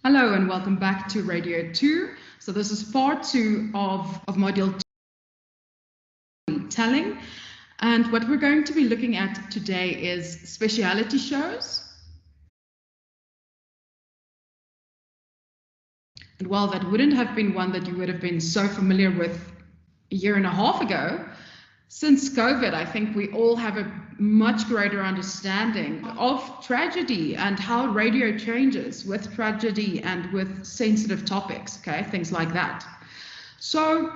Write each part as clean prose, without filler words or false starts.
Hello and welcome back to Radio 2. So this is part 2 of Module 2, Telling. And what we're going to be looking at today is speciality shows. And while that wouldn't have been one that you would have been so familiar with a year and a half ago, since COVID, I think we all have a much greater understanding of tragedy and how radio changes with tragedy and with sensitive topics, okay, things like that. So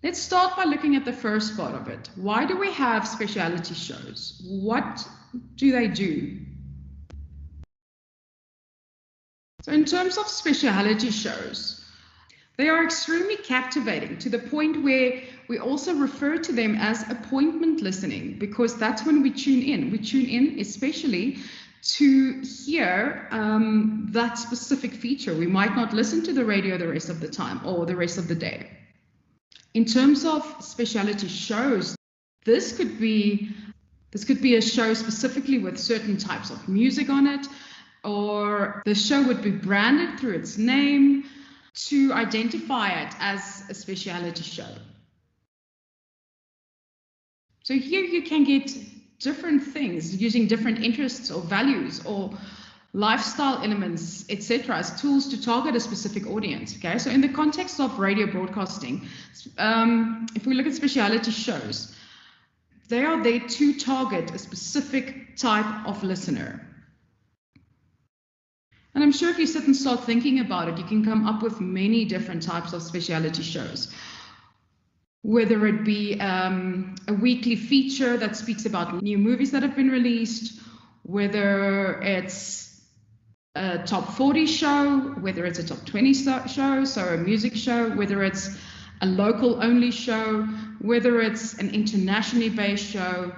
let's start by looking at the first part of it. Why do we have speciality shows? What do they do? So in terms of speciality shows, they are extremely captivating to the point where we also refer to them as appointment listening, because that's when we tune in. We tune in especially to hear that specific feature. We might not listen to the radio the rest of the time or the rest of the day. In terms of speciality shows, this could be a show specifically with certain types of music on it, or the show would be branded through its name to identify it as a speciality show. So here you can get different things using different interests or values or lifestyle elements, etc., as tools to target a specific audience. Okay, so in the context of radio broadcasting, if we look at speciality shows, they are there to target a specific type of listener. And I'm sure if you sit and start thinking about it, you can come up with many different types of speciality shows. Whether it be a weekly feature that speaks about new movies that have been released, whether it's a top 40 show, whether it's a top 20 show, so a music show, whether it's a local only show, whether it's an internationally based show,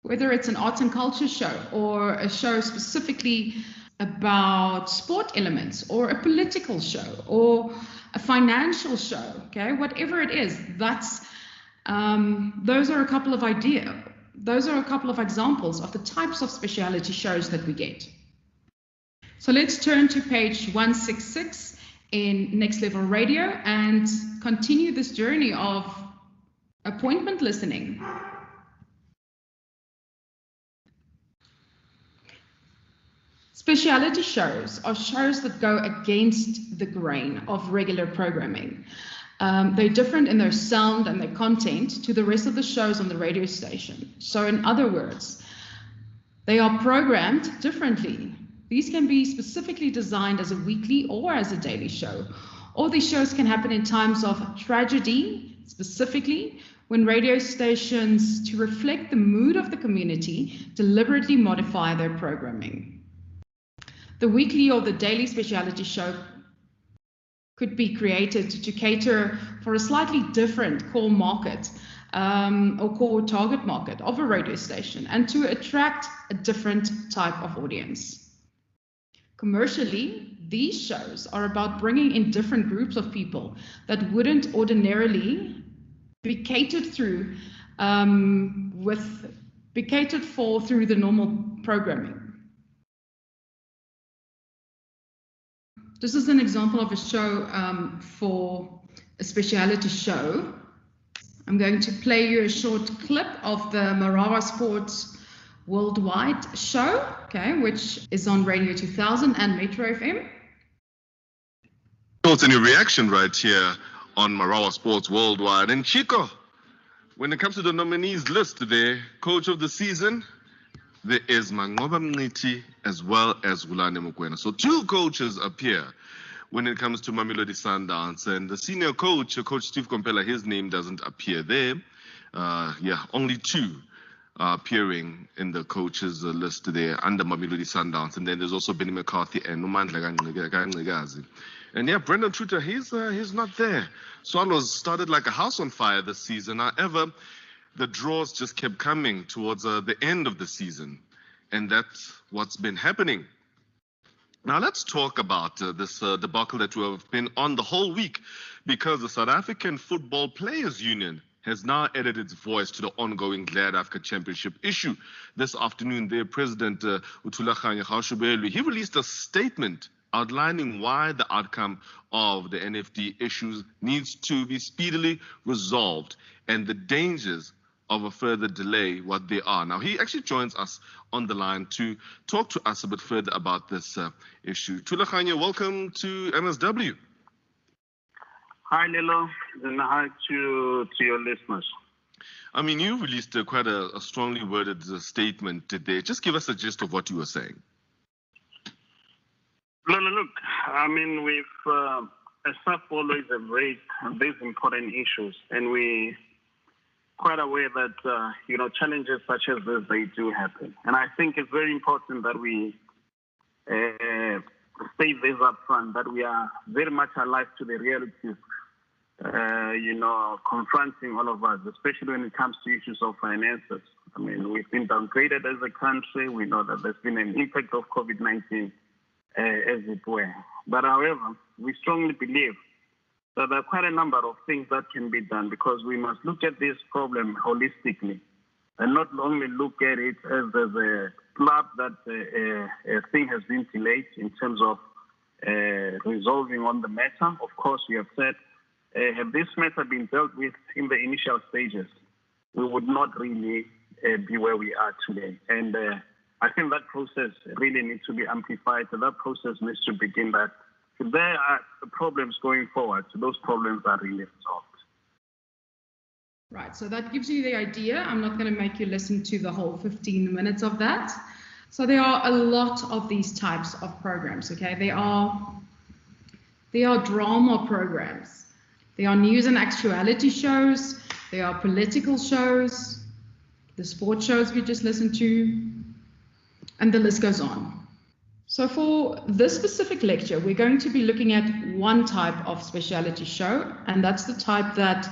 whether it's an arts and culture show or a show specifically about sport elements, or a political show, or a financial show, okay, whatever it is, that's those are a couple of examples of the types of speciality shows that we get. So let's turn to page 166 in Next Level Radio and continue this journey of appointment listening. Speciality shows are shows that go against the grain of regular programming. They're different in their sound and their content to the rest of the shows on the radio station. So in other words, they are programmed differently. These can be specifically designed as a weekly or as a daily show. All these shows can happen in times of tragedy, specifically when radio stations, to reflect the mood of the community, deliberately modify their programming. The weekly or the daily speciality show could be created to cater for a slightly different core market or core target market of a radio station and to attract a different type of audience. Commercially, these shows are about bringing in different groups of people that wouldn't ordinarily be catered through through the normal programming. This is an example of a show for a speciality show. I'm going to play you a short clip of the Marawa Sports Worldwide show, okay, which is on Radio 2000 and Metro FM. Thoughts and your reaction right here on Marawa Sports Worldwide. And Chico, when it comes to the nominees list today, coach of the season, there is Mangoba Mniti as well as Gulane Mokoena. So two coaches appear when it comes to Mamelodi Sundowns. And the senior coach, Coach Steve Kompela, his name doesn't appear there. Only two are appearing in the coaches list there under Mamelodi Sundowns. And then there's also Benny McCarthy and Nomandla Gazi. And yeah, Brendan Truter, he's not there. Swallows started like a house on fire this season. However, the draws just kept coming towards the end of the season. And that's what's been happening. Now let's talk about this debacle that we have been on the whole week, because the South African Football Players Union has now added its voice to the ongoing Glad Africa Championship issue. This afternoon, their president, Uthulaganya Kgaushabelu, he released a statement outlining why the outcome of the NFT issues needs to be speedily resolved and the dangers of a further delay, what they are. Now, he actually joins us on the line to talk to us a bit further about this issue. Thulaganya, welcome to MSW. Hi, Lilo, and hi to your listeners. I mean, you released quite a strongly worded statement today. Just give us a gist of what you were saying. Look, I mean, we've, as SAF always have raised these important issues, and we quite aware that, challenges such as this, they do happen. And I think it's very important that we state this up front, that we are very much alive to the realities, confronting all of us, especially when it comes to issues of finances. I mean, we've been downgraded as a country. We know that there's been an impact of COVID-19, as it were. But however, we strongly believe that there are quite a number of things that can be done, because we must look at this problem holistically and not only look at it as a club that a thing has been delayed in terms of resolving on the matter. Of course, we have said, had this matter been dealt with in the initial stages, we would not really be where we are today. And I think that process really needs to be amplified. So that process needs to begin that if there are problems going forward, so those problems are really resolved. Right, so that gives you the idea. I'm not going to make you listen to the whole 15 minutes of that. So there are a lot of these types of programs, okay? They are drama programs. They are news and actuality shows. They are political shows, the sports shows we just listened to, and the list goes on. So for this specific lecture, we're going to be looking at one type of speciality show, and that's the type that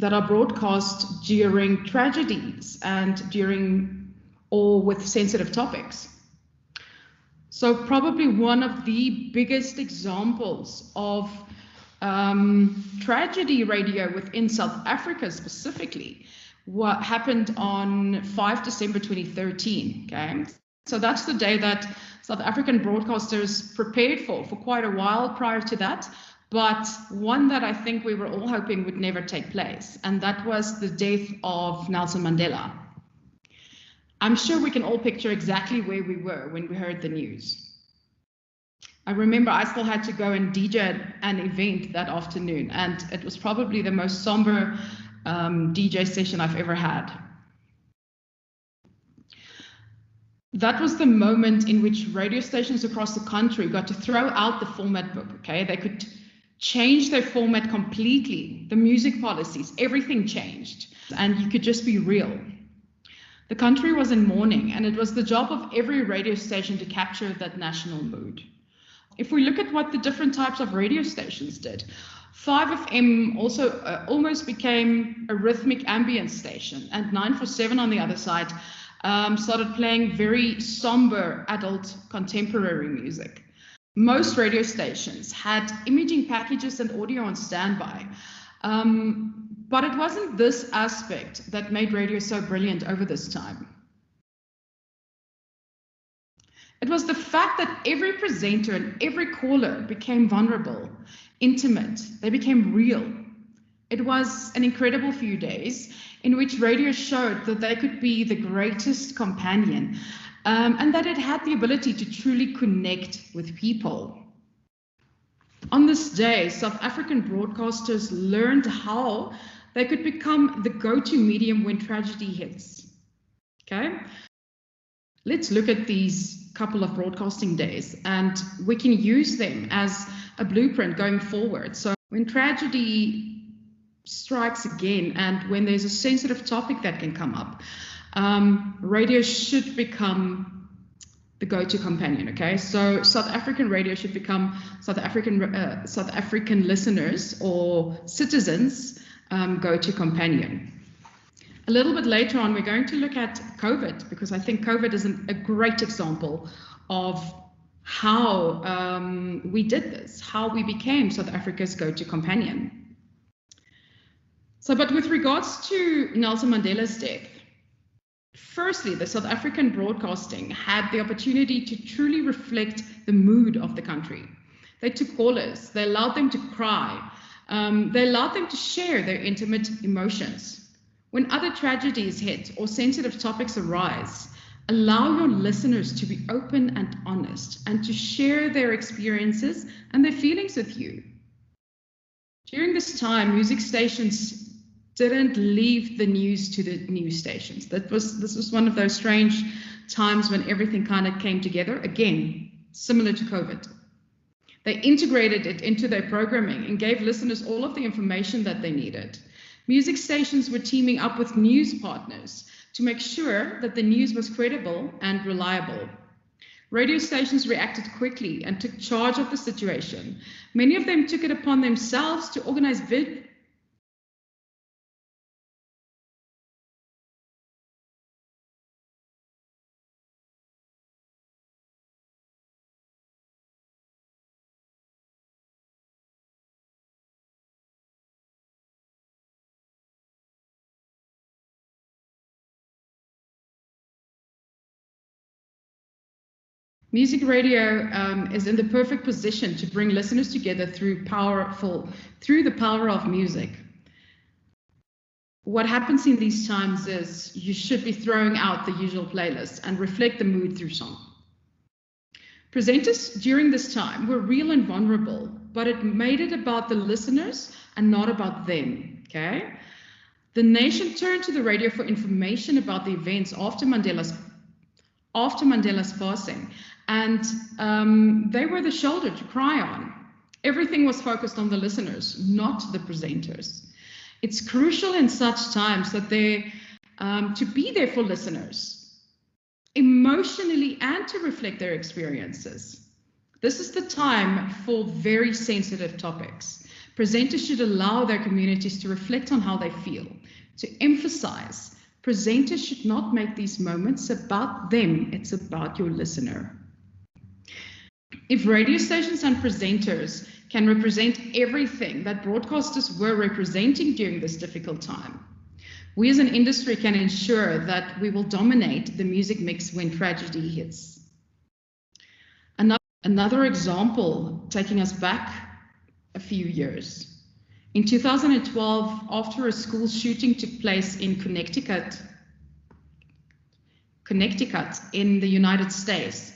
are broadcast during tragedies and during or with sensitive topics. So probably one of the biggest examples of tragedy radio within South Africa specifically, what happened on 5 December 2013, okay? So that's the day that South African broadcasters prepared for quite a while prior to that, but one that I think we were all hoping would never take place, and that was the death of Nelson Mandela. I'm sure we can all picture exactly where we were when we heard the news. I remember I still had to go and DJ an event that afternoon, and it was probably the most somber DJ session I've ever had. That was the moment in which radio stations across the country got to throw out the format book, okay? They could change their format completely, the music policies, everything changed, and you could just be real. The country was in mourning, and it was the job of every radio station to capture that national mood. If we look at what the different types of radio stations did, 5FM also almost became a rhythmic ambient station, and 947 on the other side started playing very somber adult contemporary music. Most radio stations had imaging packages and audio on standby, but it wasn't this aspect that made radio so brilliant over this time. It was the fact that every presenter and every caller became vulnerable, intimate, they became real. It was an incredible few days in which radio showed that they could be the greatest companion, and that it had the ability to truly connect with people. On this day, South African broadcasters learned how they could become the go-to medium when tragedy hits. Okay? Let's look at these couple of broadcasting days, and we can use them as a blueprint going forward. So when tragedy strikes again, and when there's a sensitive topic that can come up, radio should become the go-to companion, okay? So South African radio should become South African listeners or citizens' go-to companion. A little bit later on, we're going to look at COVID, because I think COVID is a great example of how we did this, how we became South Africa's go-to companion. But with regards to Nelson Mandela's death, firstly, the South African broadcasting had the opportunity to truly reflect the mood of the country. They took callers, they allowed them to cry, they allowed them to share their intimate emotions. When other tragedies hit or sensitive topics arise, allow your listeners to be open and honest and to share their experiences and their feelings with you. During this time, music stations didn't leave the news to the news stations. This was one of those strange times when everything kind of came together. Again, similar to COVID. They integrated it into their programming and gave listeners all of the information that they needed. Music stations were teaming up with news partners to make sure that the news was credible and reliable. Radio stations reacted quickly and took charge of the situation. Many of them took it upon themselves to organize Music radio is in the perfect position to bring listeners together through the power of music. What happens in these times is you should be throwing out the usual playlist and reflect the mood through song. Presenters during this time were real and vulnerable, but it made it about the listeners and not about them, okay? The nation turned to the radio for information about the events after Mandela's passing, and they were the shoulder to cry on. Everything was focused on the listeners, not the presenters. It's crucial in such times that to be there for listeners, emotionally and to reflect their experiences. This is the time for very sensitive topics. Presenters should allow their communities to reflect on how they feel, to emphasize. Presenters should not make these moments about them, it's about your listener. If radio stations and presenters can represent everything that broadcasters were representing during this difficult time, we as an industry can ensure that we will dominate the music mix when tragedy hits. Another example, taking us back a few years. In 2012, after a school shooting took place in Connecticut in the United States,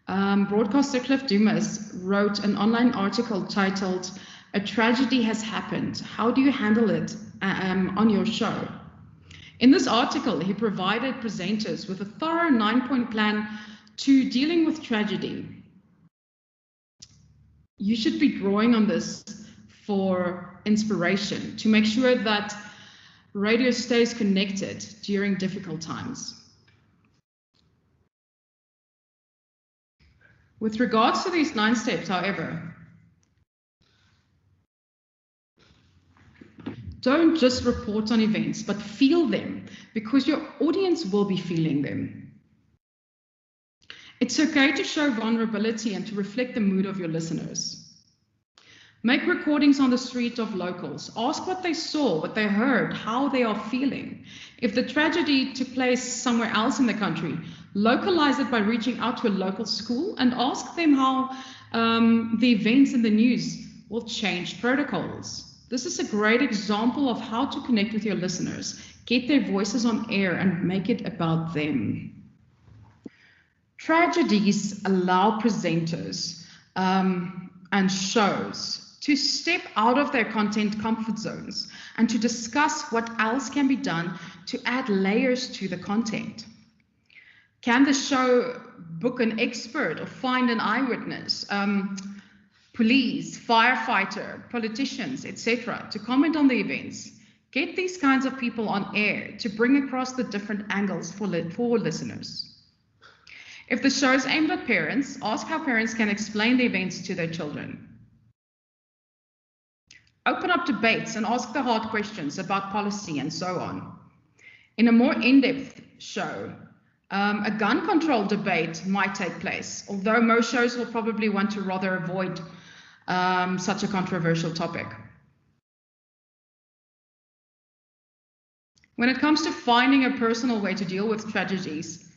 broadcaster Cliff Dumas wrote an online article titled, "A Tragedy Has Happened. How do you handle it on your show?" In this article, he provided presenters with a thorough 9-point plan to dealing with tragedy. You should be drawing on this for inspiration to make sure that radio stays connected during difficult times. With regards to these 9 steps, however, don't just report on events, but feel them, because your audience will be feeling them. It's okay to show vulnerability and to reflect the mood of your listeners. Make recordings on the street of locals. Ask what they saw, what they heard, how they are feeling. If the tragedy took place somewhere else in the country, localize it by reaching out to a local school and ask them how the events in the news will change protocols. This is a great example of how to connect with your listeners, get their voices on air and make it about them. Tragedies allow presenters and shows to step out of their content comfort zones and to discuss what else can be done to add layers to the content. Can the show book an expert or find an eyewitness, police, firefighter, politicians, etc., to comment on the events? Get these kinds of people on air to bring across the different angles for listeners. If the show is aimed at parents, ask how parents can explain the events to their children. Open up debates and ask the hard questions about policy and so on. In a more in-depth show, a gun control debate might take place, although most shows will probably want to rather avoid such a controversial topic. When it comes to finding a personal way to deal with tragedies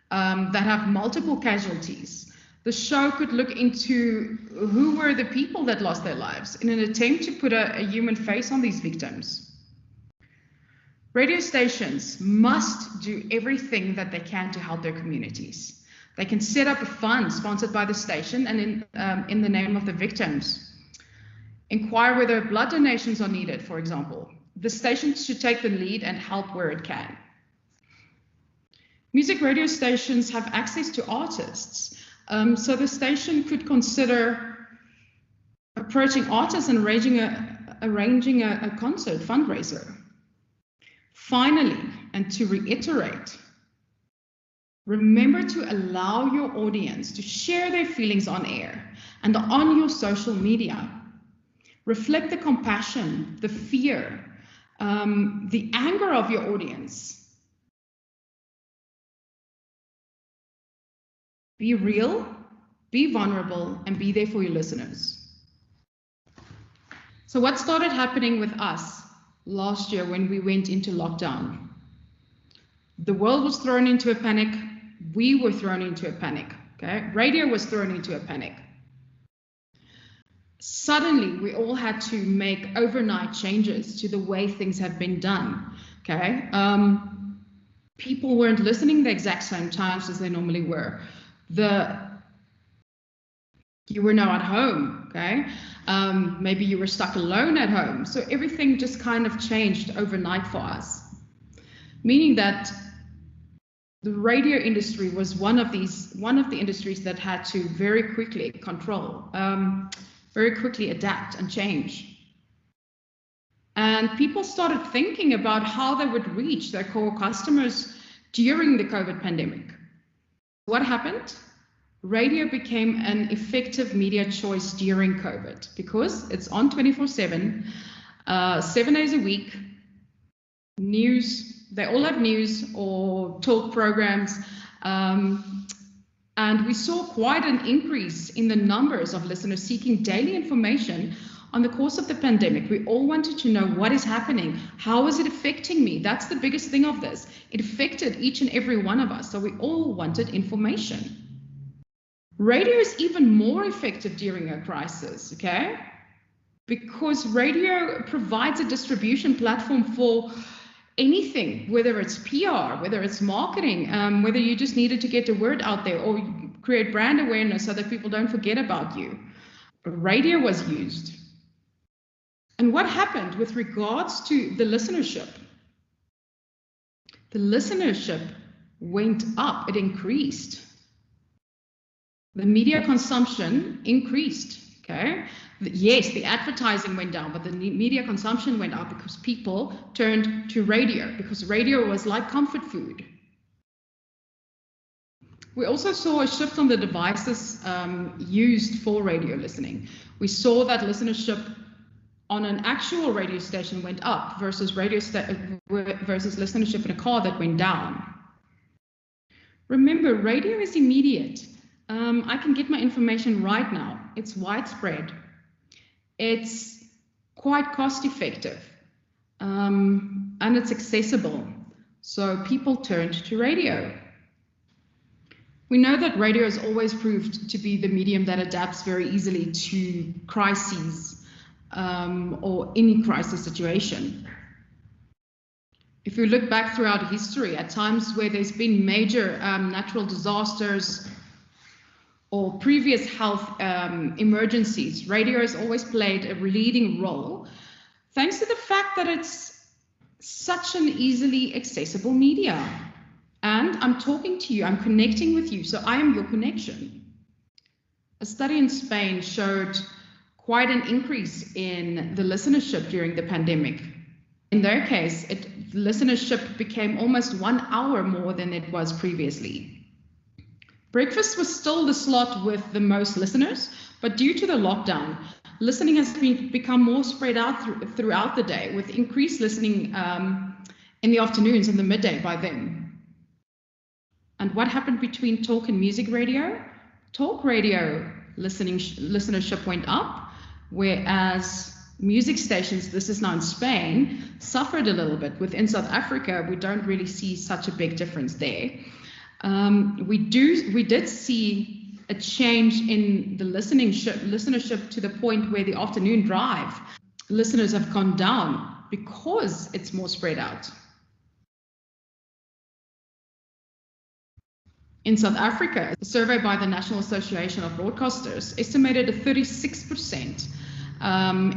that have multiple casualties, the show could look into who were the people that lost their lives in an attempt to put a human face on these victims. Radio stations must do everything that they can to help their communities. They can set up a fund sponsored by the station and in the name of the victims. Inquire whether blood donations are needed, for example. The station should take the lead and help where it can. Music radio stations have access to artists, so the station could consider approaching artists and arranging a concert fundraiser. Finally, and to reiterate, remember to allow your audience to share their feelings on air and on your social media. Reflect the compassion, the fear, the anger of your audience. Be real, be vulnerable, and be there for your listeners. So what started happening with us last year when we went into lockdown? The world was thrown into a panic. We were thrown into a panic. Okay? Radio was thrown into a panic. Suddenly, we all had to make overnight changes to the way things have been done. Okay, people weren't listening the exact same times as they normally were. You were now at home. Okay, maybe you were stuck alone at home. So everything just kind of changed overnight for us, meaning that the radio industry was one of the industries that had to very quickly very quickly adapt and change. And people started thinking about how they would reach their core customers during the COVID pandemic. What happened? Radio became an effective media choice during COVID because it's on 24/7, 7 days a week, news, they all have news or talk programs. And we saw quite an increase in the numbers of listeners seeking daily information on the course of the pandemic. We all wanted to know what is happening. How is it affecting me? That's the biggest thing of this. It affected each and every one of us. So we all wanted information. Radio is even more effective during a crisis, okay? Because radio provides a distribution platform for anything, whether it's PR, whether it's marketing, whether you just needed to get the word out there or create brand awareness so that people don't forget about you. Radio was used. And what happened with regards to the listenership? The listenership went up, it increased. The media consumption increased, okay? Yes, the advertising went down, but the media consumption went up because people turned to radio, because radio was like comfort food. We also saw a shift on the devices used for radio listening. We saw that listenership on an actual radio station went up versus listenership in a car that went down. Remember, radio is immediate. I can get my information right now. It's widespread. It's quite cost effective, and it's accessible. So people turned to radio. We know that radio has always proved to be the medium that adapts very easily to crises or any crisis situation. If we look back throughout history, at times where there's been major natural disasters or previous health emergencies, radio has always played a leading role, thanks to the fact that it's such an easily accessible media. And I'm talking to you, I'm connecting with you, so I am your connection. A study in Spain showed quite an increase in the listenership during the pandemic. In their case, listenership became almost 1 hour more than it was previously. Breakfast was still the slot with the most listeners, but due to the lockdown, listening has become more spread out throughout the day, with increased listening in the afternoons and the midday by then. And what happened between talk and music radio? Talk radio listenership went up, whereas music stations, this is now in Spain, suffered a little bit. Within South Africa, we don't really see such a big difference there. We did see a change in the listenership to the point where the afternoon drive listeners have gone down because it's more spread out. In South Africa, a survey by the National Association of Broadcasters estimated a 36%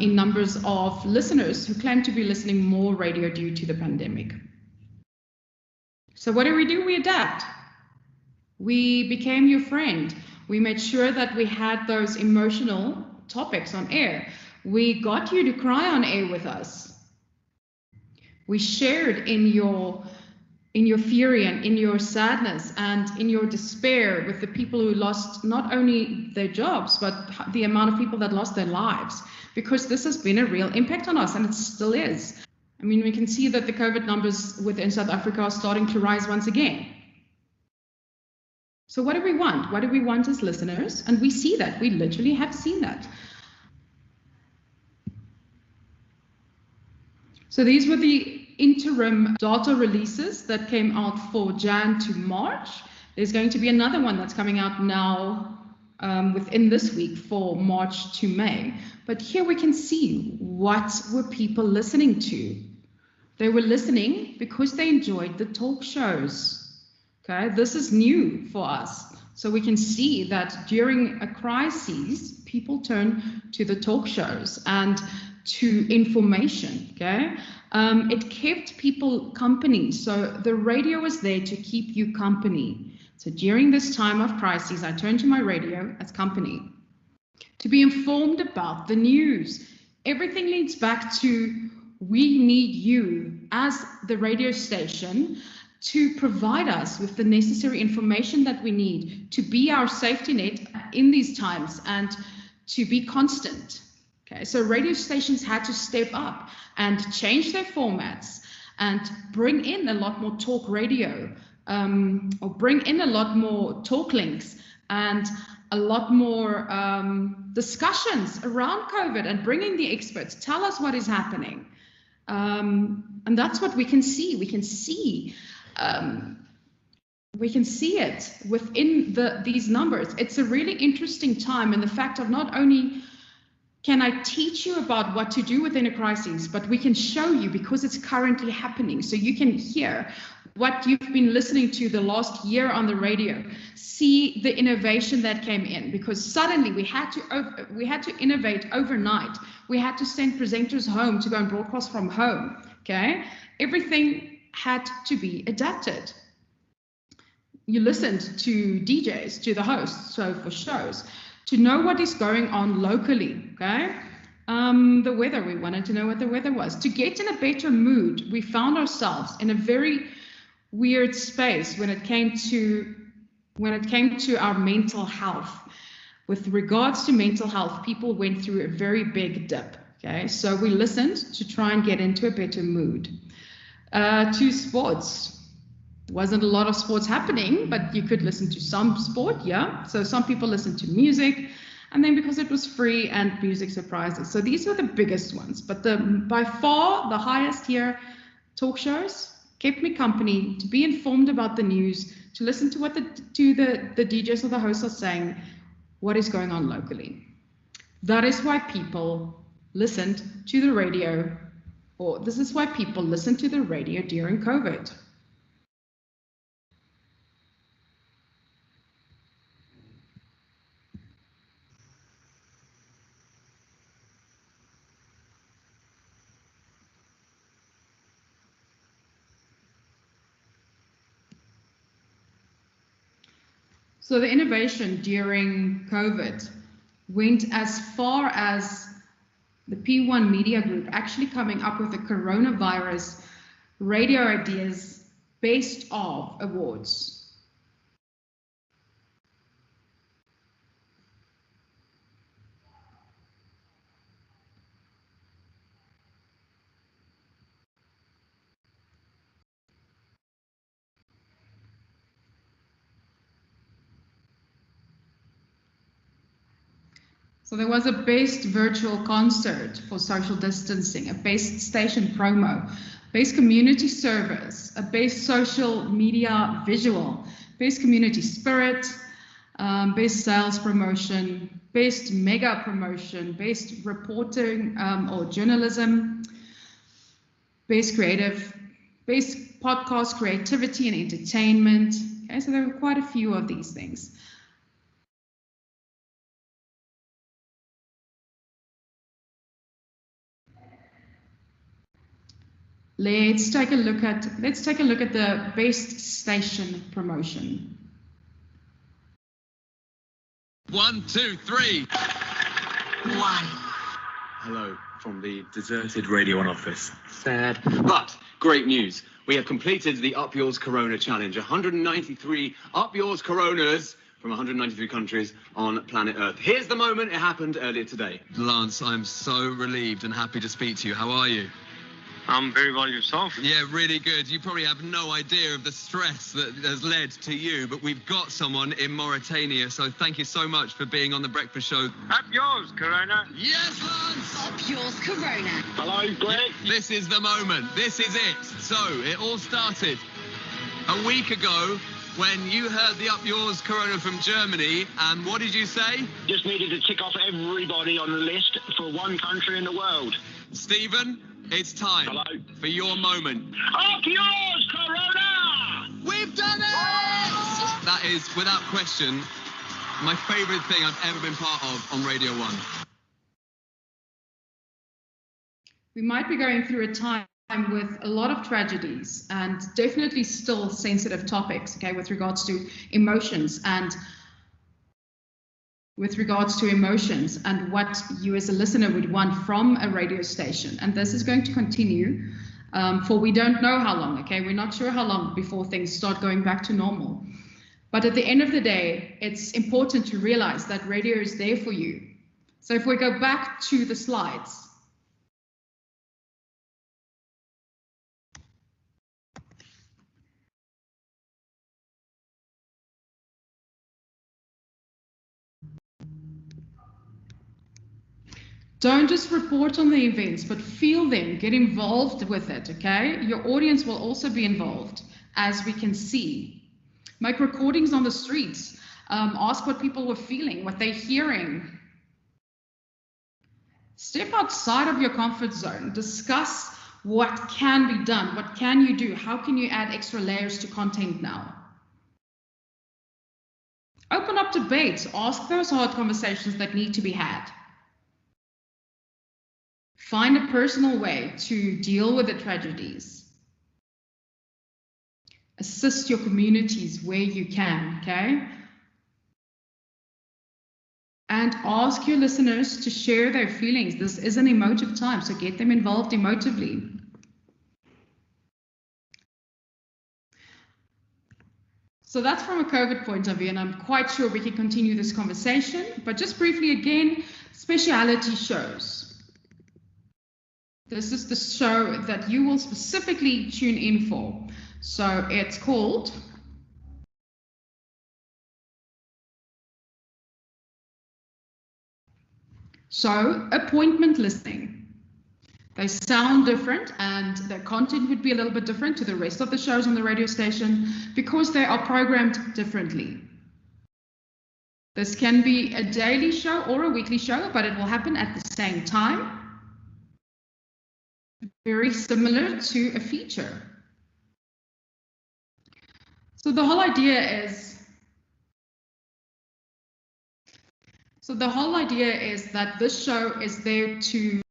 in numbers of listeners who claim to be listening more radio due to the pandemic. So what do? We adapt. We became your friend. We made sure that we had those emotional topics on air. We got you to cry on air with us. We shared in your fury and in your sadness and in your despair with the people who lost not only their jobs, but the amount of people that lost their lives, because this has been a real impact on us, and it still is. I mean, we can see that the COVID numbers within South Africa are starting to rise once again. So what do we want? What do we want as listeners? And we see that. We literally have seen that. So these were the interim data releases that came out for Jan to March. There's going to be another one that's coming out now within this week for March to May. But here we can see what were people listening to. They were listening because they enjoyed the talk shows. Okay, this is new for us. So we can see that during a crisis, people turn to the talk shows and to information. Okay, it kept people company. So the radio was there to keep you company. So during this time of crisis, I turned to my radio as company to be informed about the news. Everything leads back to we need you as the radio station to provide us with the necessary information that we need to be our safety net in these times and to be constant. Okay, so radio stations had to step up and change their formats and bring in a lot more talk radio, or bring in a lot more talk links and a lot more discussions around COVID and bring in the experts, tell us what is happening. And that's what we can see. We can see it within these numbers. It's a really interesting time in the fact of not only can I teach you about what to do within a crisis, but we can show you because it's currently happening. So you can hear what you've been listening to the last year on the radio, see the innovation that came in, because suddenly we had to innovate overnight. We had to send presenters home to go and broadcast from home. Okay, everything had to be adapted. You listened to DJs, to the hosts, so for shows, to know what is going on locally, okay? The weather, we wanted to know what the weather was. To get in a better mood, we found ourselves in a very weird space when it came to our mental health. With regards to mental health, people went through a very big dip, okay? So we listened to try and get into a better mood. To sports. Wasn't a lot of sports happening, but you could listen to some sport, yeah. So some people listened to music, and then because it was free and music surprises. So these were the biggest ones, but by far the highest here, talk shows kept me company, to be informed about the news, to listen to what the DJs or the hosts are saying, what is going on locally. That is why people listened to the radio, or this is why people listened to the radio during COVID. So the innovation during COVID went as far as the P1 Media Group actually coming up with the coronavirus radio ideas best of awards. So there was a best virtual concert for social distancing, a best station promo, best community service, a best social media visual, best community spirit, best sales promotion, best mega promotion, best reporting or journalism, best creative, best podcast creativity and entertainment. Okay, so there were quite a few of these things. Let's take a look at the best station promotion. 1, 2, 3. 1. Hello from the deserted Radio 1 office. Sad, but great news. We have completed the Up Yours Corona Challenge. 193 Up Yours Coronas from 193 countries on planet Earth. Here's the moment. It happened earlier today. Lance, I'm so relieved and happy to speak to you. How are you? I'm very well. Yourself? Yeah, really good. You probably have no idea of the stress that has led to you, but we've got someone in Mauritania, so thank you so much for being on The Breakfast Show. Up yours, Corona. Yes, Lance! Up yours, Corona. Hello, Greg. This is the moment. This is it. So, it all started a week ago when you heard the Up Yours Corona from Germany, and what did you say? Just needed to tick off everybody on the list for one country in the world. Stephen, it's time for your moment. Up yours, Corona! We've done it! That is, without question, my favourite thing I've ever been part of on Radio 1. We might be going through a time with a lot of tragedies and definitely still sensitive topics, okay, with regards to emotions and what you as a listener would want from a radio station. And this is going to continue for we don't know how long, okay? We're not sure how long before things start going back to normal. But at the end of the day, it's important to realize that radio is there for you. So if we go back to the slides. Don't just report on the events, but feel them, get involved with it, okay? Your audience will also be involved, as we can see. Make recordings on the streets. Ask what people were feeling, what they're hearing. Step outside of your comfort zone. Discuss what can be done. What can you do? How can you add extra layers to content now? Open up debates. Ask those hard conversations that need to be had. Find a personal way to deal with the tragedies. Assist your communities where you can, okay? And ask your listeners to share their feelings. This is an emotive time, so get them involved emotively. So that's from a COVID point of view, and I'm quite sure we can continue this conversation. But just briefly again, speciality shows. This is the show that you will specifically tune in for. So it's called appointment listening. They sound different and their content would be a little bit different to the rest of the shows on the radio station because they are programmed differently. This can be a daily show or a weekly show, but it will happen at the same time. Very similar to a feature. So the whole idea is that this show is there to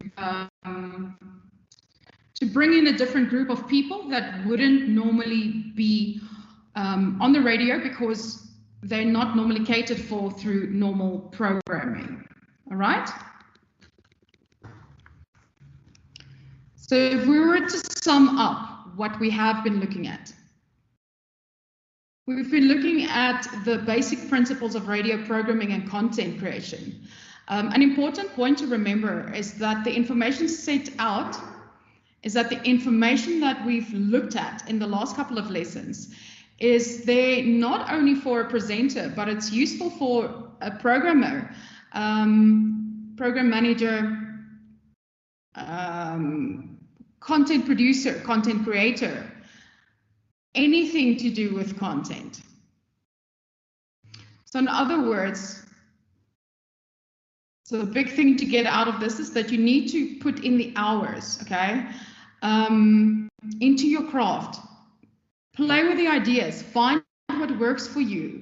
bring in a different group of people that wouldn't normally be on the radio because they're not normally catered for through normal programming. All right? So if we were to sum up what we have been looking at, we've been looking at the basic principles of radio programming and content creation. An important point to remember is that the information set out is that the information that we've looked at in the last couple of lessons is there not only for a presenter, but it's useful for a programmer program manager, content producer, content creator, anything to do with content. So in other words, so the big thing to get out of this is that you need to put in the hours, okay, into your craft. Play with the ideas, find what works for you.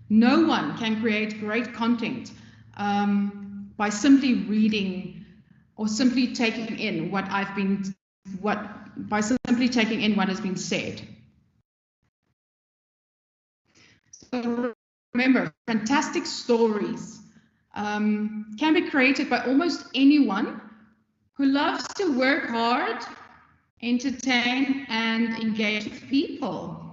No one can create great content by simply reading or simply taking in what has been said. So remember, fantastic stories can be created by almost anyone who loves to work hard, entertain, and engage with people.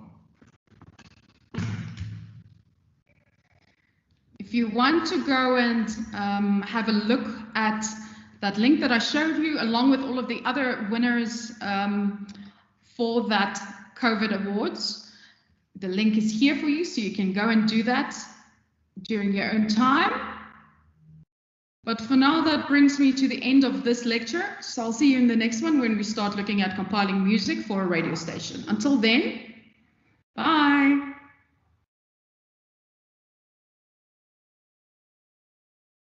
If you want to go and have a look at that link that I showed you, along with all of the other winners for that COVID Awards, the link is here for you, so you can go and do that during your own time. But for now, that brings me to the end of this lecture. So I'll see you in the next one when we start looking at compiling music for a radio station. Until then, bye.